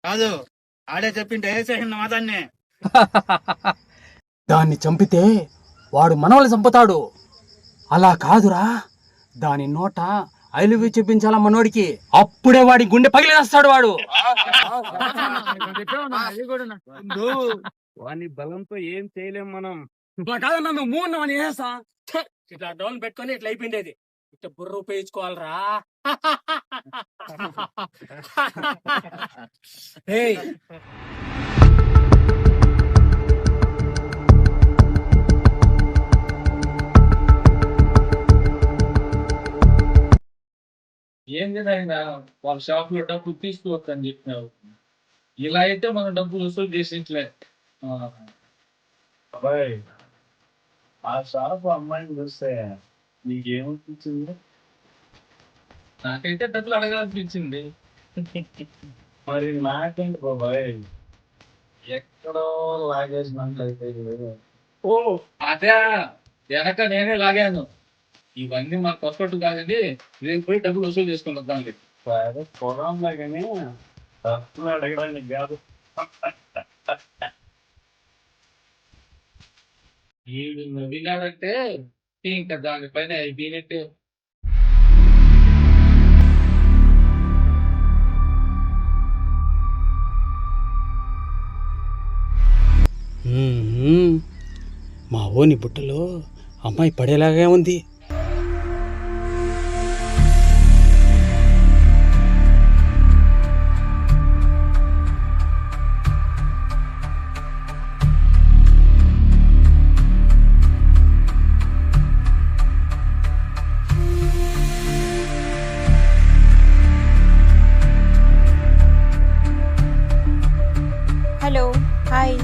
కాదు, ఆడే చెప్పింటే వేసేసింది మాదాన్ని. దాన్ని చంపితే వాడు మనవల్ని చంపుతాడు. అలా కాదురా, దాని నోట ఐ లవ్ యూ చెప్పించాలా మనోడికి. అప్పుడే వాడి గుండె పగిలేస్తాడు వాడు. వాని బలంతో ఏం చేయలేం మనం. కాదన్నా నువ్వు మూడు వేస్తా. ఇట్లా డౌన్ పెట్టుకొని ఇట్లా అయిపోయిండేది. ఇట్లా బుర్ర ఉపయోగించుకోవాలరా. ఏయ్ ఏం చేద్దాం, వాళ్ళ షాప్ లో డబ్బులు తీసుకోవద్దు అని చెప్పినావు. ఇలా అయితే మనం డబ్బులు వసూలు చేసించలే. అబ్బాయి, ఆ షాప్ అమ్మాయిని చూస్తే నీకేమనిపించింది? నాకైతే డబ్బులు అడగాలనిపించింది. మరి నాకేంటి బాబాయ్, ఎక్కడో లాగేసినట్లయితే. ఓ అదే, వెనక నేనే లాగాను. ఇవన్నీ మాకు కొత్తట్టు కాదండి, నేను పోయి డబ్బులు వసూలు చేసుకుని వద్దాండి. సరే పొలంలో కానీ డబ్బులు అడగడానికి కాదు. వీడు నవ్వినాడంటే ఇంకా దానిపైన అయిపోయినట్టే. మా ఓని బుట్టలో అమ్మాయి పడేలాగే ఉంది. Hello hi.